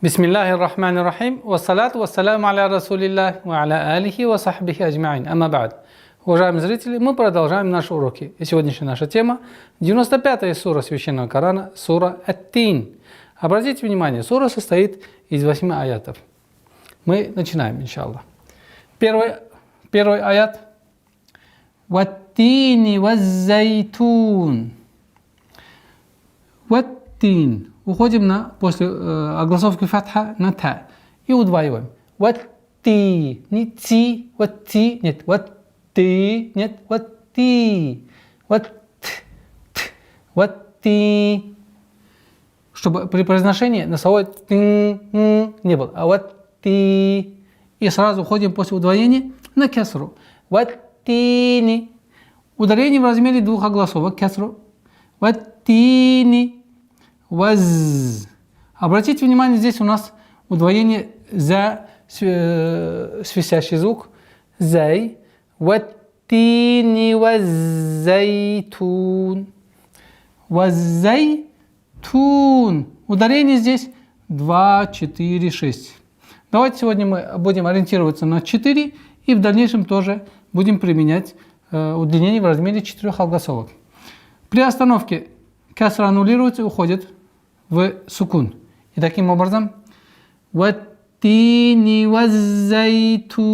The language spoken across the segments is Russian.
Бисмиллахи рахмани рахим. Вассалату вассаляму аля расулиллах ва аля алихи ва сахбихи аджмаин. Амма ба'д. Уважаемые зрители, мы продолжаем наши уроки. И сегодняшняя наша тема 95-я сура Священного Корана, сура Ат-Тин. Обратите внимание, сура состоит из 8 аятов. Мы начинаем, иншаллах. Первый аят. Ваттини ваззайтун. Ваттин. Уходим после огласовки фатха на та и удваиваем. Ватти, не ти, ватти, нет, ватти, нет, ватти, ватти. Чтобы при произношении носовой не было, а ватти. И сразу уходим после удвоения на кесру. Ваттини. Ударение в размере двух огласовок, кесру. Ваттини. Ваз. Обратите внимание, здесь у нас удвоение за свисящий звук. Зай. Ваттини ваззайтун. Ваззайтун. Ударение здесь 2, 4, 6. Давайте сегодня мы будем ориентироваться на 4 и в дальнейшем тоже будем применять удлинение в размере 4 огласовок. При остановке касра аннулируется и уходит в сукун. И таким образом ваттини ваззайтун.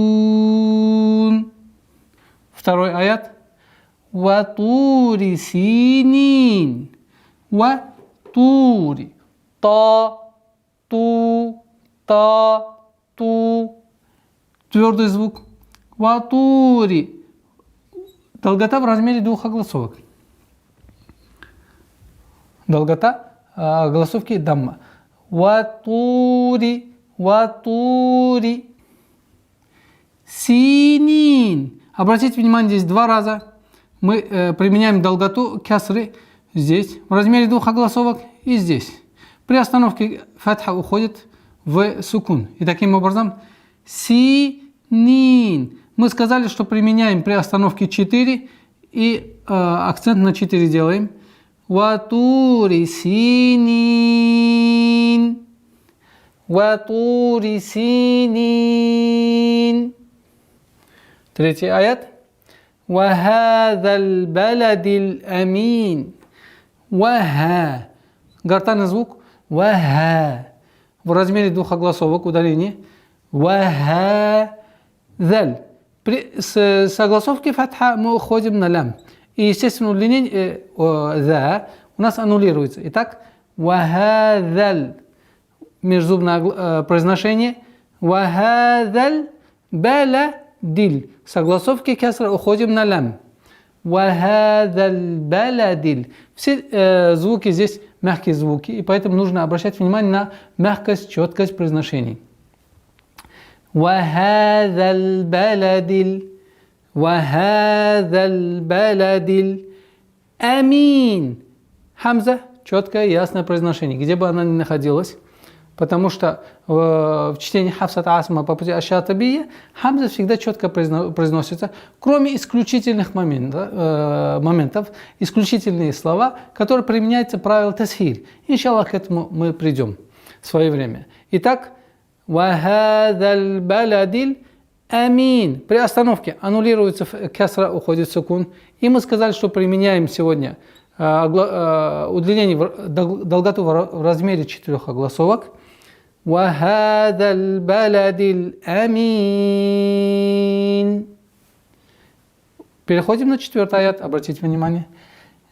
Второй аят. Ватури синин. Ватури. Та, ту, та, ту. Твердый звук. Ватури. Долгота в размере двух огласовок. Долгота огласовки дамма. Ватури, ватури. Синин. Обратите внимание, здесь два раза мы применяем долготу кясры здесь, в размере двух огласовок и здесь. При остановке фатха уходит в сукун. И таким образом синин. Мы сказали, что применяем при остановке 4 и акцент на 4 делаем. Ватури синин. Ватури синин. Третий аят. Вахадал баладил амин. Ваха. Гортанный звук. Ваха. В размере двух огласовок удаление. Вахадал. С огласовки фатха мы уходим на лям. И, естественно, удлинение «за» у нас аннулируется. Итак, «вахадал» межзубное произношение, «вахадал баладил». С огласовки кесра уходим на лям. «Вахадал баладил». Все звуки здесь мягкие звуки, и поэтому нужно обращать внимание на мягкость, четкость произношений. «Вахадал баладил». وهذا البلد الأمين. Хамза, четкое, ясное произношение, где бы она ни находилась. Потому что в чтении Хафсата Асма по пути Аш-Шатабия хамза всегда четко произносится, кроме исключительных моментов, исключительные слова, которые применяются правило тасхиль. Иншаллах, к этому мы придем в свое время. Итак, وهذا البلد Амин. При остановке аннулируется кесра, уходит сукун. И мы сказали, что применяем сегодня удлинение, долготу в размере 4 огласовок. Вахадал баладил амин. Переходим на 4 аят. Обратите внимание.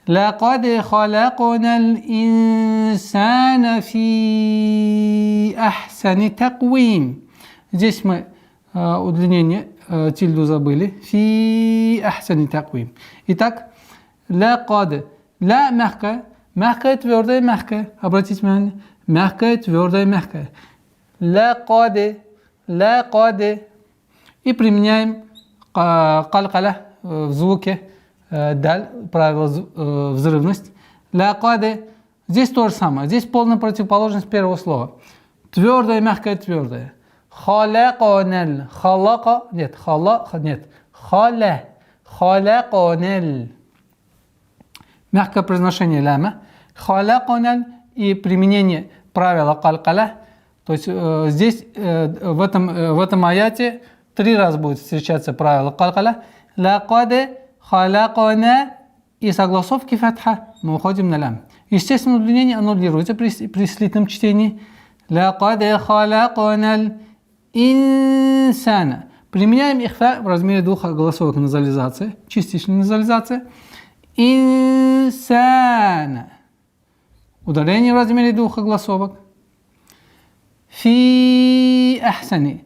لقد خلقنا الإنسان في أحسن تقويم. Здесь мы удлинение, тильду забыли. Фи ахсани таквим. Итак, лакад. Ла мягкая. Мягкая, твердая, мягкая. Обратите внимание. Мягкая, твердая, мягкая. Лакад. Лакад. И применяем калкаля в звуке даль, правило взрывность. Лакад. Здесь то же самое. Здесь полная противоположность первого слова. Твердая, мягкая, твердая. Халаконел. Халака. Нет. Халака. Нет. Халя. Халаконел. Мягкое произношение ляма. Халаконел. И применение правила калкаля То есть здесь в этом аяте 3 раза будет встречаться правило калкаля. Лакаде халакана и согласовки фатха. Мы уходим на лям. Естественно, удлинение аннулируется при слитном чтении. Лакаде халакана инсана. Применяем ихфа в размере 2 голосовых назализации, частичной назализации. Инсана. Ударение в размере 2 голосовок. Фи ахсани.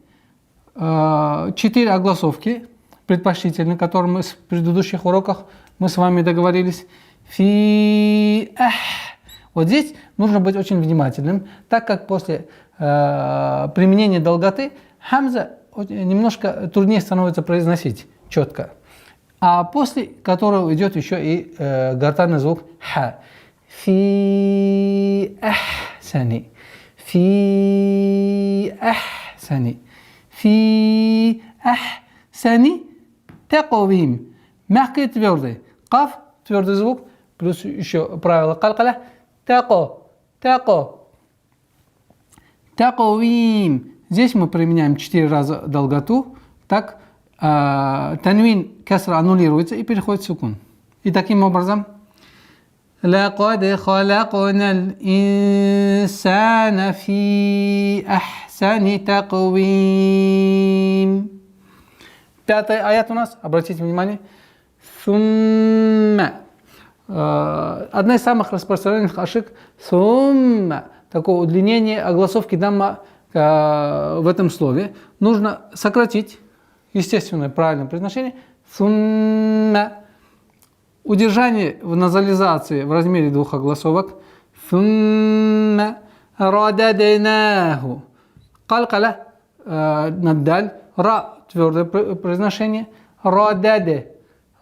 4 огласовки предпочтительные, которые мы в предыдущих уроках мы с вами договорились. Фи ах. Вот здесь нужно быть очень внимательным, так как после применения долготы хамза немножко труднее становится произносить четко. А после которого идет еще и гортанный звук ха. Фи ахсани. Фи ахсани. Фи ахсани тaqwim. Мягкий и твердый. Каф, твердый звук, плюс еще правило калкаля. Taqwim. Здесь мы применяем 4 раза долготу, так танвин касра аннулируется и переходит в сукун. И таким образом لقد خلقنا الإنسان في أحسن تقويم. 5-й аят у нас, обратите внимание. Сумма. Одна из самых распространенных ошибок. Сумма. Такое удлинение огласовки дамма в этом слове. Нужно сократить естественное правильное произношение. Сумма. Удержание в назализации в размере 2 огласовок. Сумма. Рададнаху. Калкаля. Наддаль. Ра. Твердое произношение. Рададе.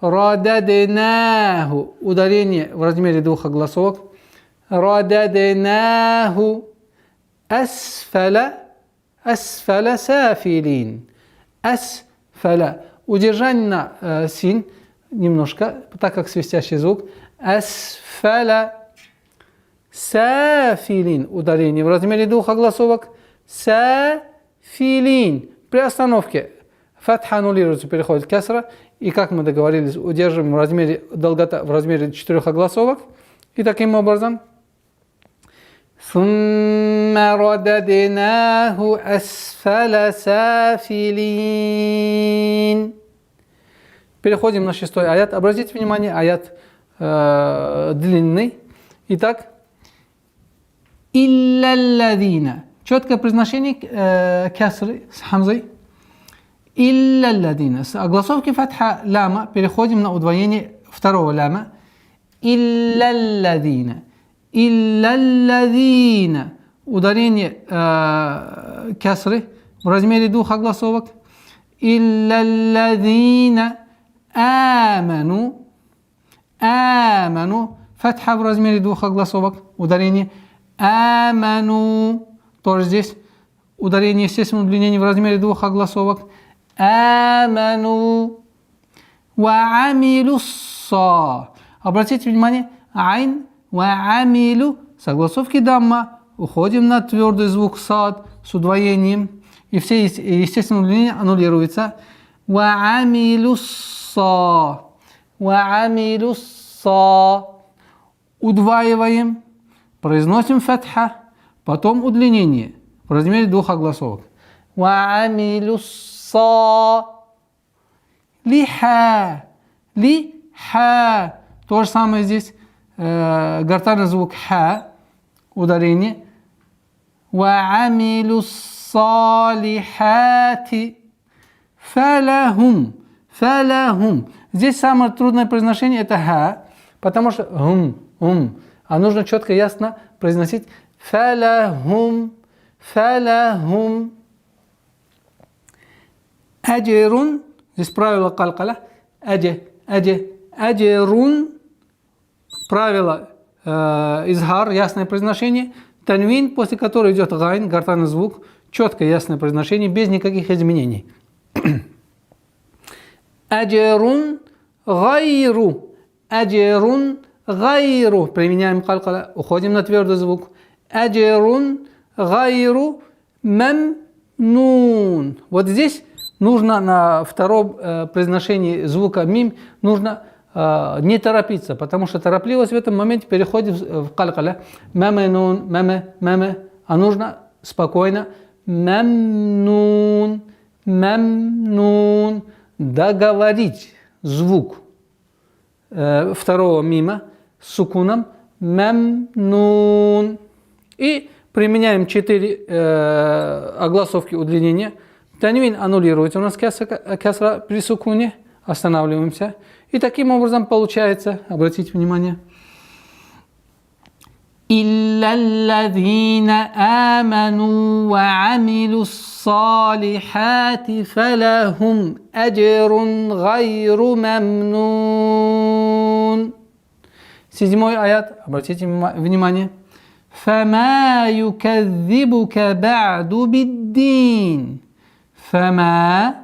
Рададнаху. Ударение в размере 2 огласовок. Рададнаху. Асфаля. Асфаля сафилин. Асфаля. Удержание на син немножко, так как свистящий звук. Асфаля сафилин. Ударение в размере 2 огласовок. Сафилин. При остановке фатха аннулируется, переходит касра. И как мы договорились, удерживаем в размере долгота в размере 4 огласовок. И таким образом ثم رددناه أسفل سافلين. Переходим на 6-й аят. Обратите внимание, аят длинный. Итак, «Илля-лладина». Четкое произношение касры с хамзой. «Илля-лладина». С огласовки фатха ляма переходим на удвоение 2-го ляма. «Илля-лладина». «Илля-лладина». Ударение касры в размере 2 огласовок. «Илля-лладина». آمنوا. آمنوا. Фатха в размере 2 огласовок. Ударение. آمنوا. Тоже здесь ударение, естественно, удлинение в размере 2 огласовок. آمنوا. وعملوا الصا. Обратите внимание. Айн. وعملوا. С огласовки дамма. Уходим на твердый звук сад с удвоением. И все, естественно, удлинение аннулируется. وعملوا الصا. وعملوا الصا. Удваиваем, произносим фатха, потом удлинение в размере 2 огласовок. وعملوا الصا. لحا. لحا. То же самое здесь. Гортанный звук ха. Ударение. وعملوا الصالحات. Фалахум. Фалахум. Здесь самое трудное произношение это ха, потому что а нужно четко и ясно произносить фалахум. Фалахум. Аджирун. Здесь правило калкаля. Аджирун. Правило изхар, ясное произношение. Танвин, после которого идет гайн, гортанный звук, четкое ясное произношение, без никаких изменений. Аджирун гайру. Аджирун гайру. Применяем калкаля. Уходим на твердый звук. Аджирун гайру мемнун. Вот здесь нужно на втором произношении звука мим нужно не торопиться, потому что торопливость в этом моменте переходит в калькаля. Меменун, меме. А нужно спокойно. Мемнун, мемнун. Договорить звук второго мима с сукуном. Мемнун. И применяем 4 огласовки удлинения. Танвин аннулируется. У нас кесра при сукуне. Останавливаемся. И таким образом получается, обратите внимание, إِلَّا الَّذِينَ آمَنُوا وَعَمِلُوا الصَّالِحَاتِ فَلَهُمْ أَجْرٌ غَيْرُ مَمْنُونٍ. 7 аят, обратите внимание. فَمَا يُكَذِّبُكَ بَعْدُ بِالدِّينِ. فَمَا,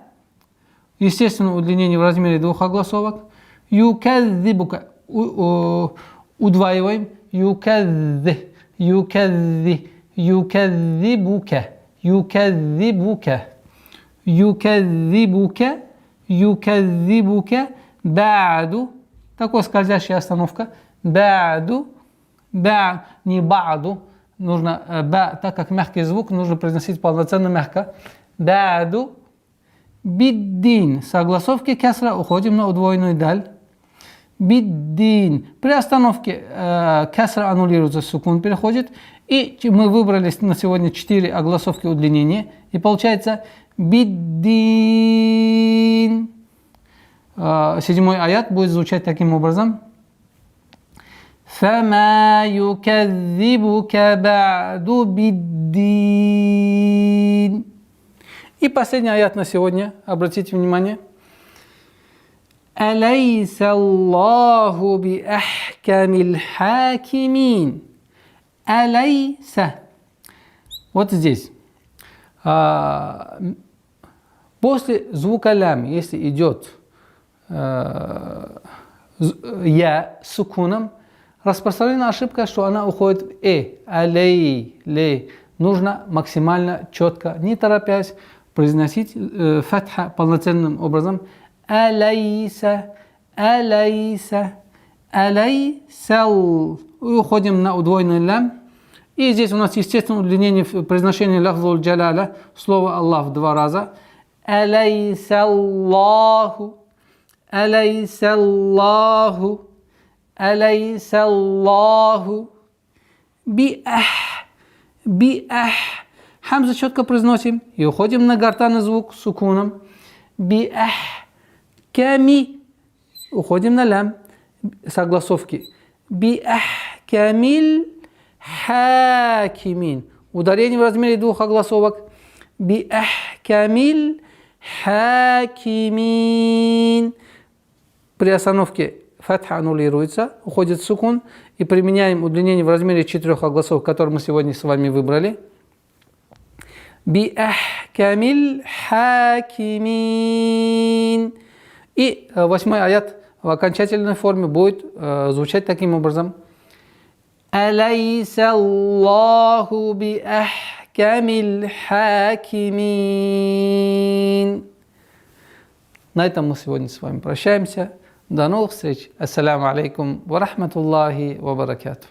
естественно, удлинение в размере 2 огласовок. Юкадзибука. Удваиваем. Юкадзи. Юкадзи. Юкадзибука. Юкадзибука. Юкадзибука. Юкадзибука. Ба'ду. Такая скользящая остановка. Ба'ду. Не ба'ду. Нужно ба, так как мягкий звук, нужно произносить полноценно мягко. Ба'ду. Биддин. С огласовки кесра уходим на удвоенную даль. Биддин. При остановке кесра аннулируется, сукун переходит. И мы выбрали на сегодня 4 огласовки удлинения. И получается биддин. 7 аят будет звучать таким образом. فَمَا يُكَذِّبُكَ بَعْدُ بِالدِّينِ. И последний аят на сегодня, обратите внимание. أَلَيْسَ اللَّهُ بِأَحْكَمِ الْحَاكِمِينَ. أَلَيْسَ. Вот здесь. После звука лям, если идет я с сукуном, распространена ошибка, что она уходит в алей, лей. Нужно максимально четко, не торопясь, произносить фатха полноценным образом. Алейса, алейса, алейсал. И уходим на удвоенный лям. И здесь у нас, естественно, удлинение в произношении лафзул джаляля, слово Аллах в 2 раза. Алейсаллаху, алейсаллаху, алейсаллаху. Биах, биах. Хамза четко произносим и уходим на гортанный звук с сукуном. Биах, ками. Уходим на лям с огласовки. Биах, камиль, хакимин. Ударение в размере 2 огласовок. Биах, камиль, хакимин. При остановке фатха аннулируется, уходит сукун. И применяем удлинение в размере 4 огласовок, которые мы сегодня с вами выбрали. Биахкамиль хакимин. И 8 аят в окончательной форме будет звучать таким образом. Алейса Аллаху биахкамиль хакимин. На этом мы сегодня с вами прощаемся. До новых встреч. Ассаляму алейкум ва рахматуллахи ва баракатух.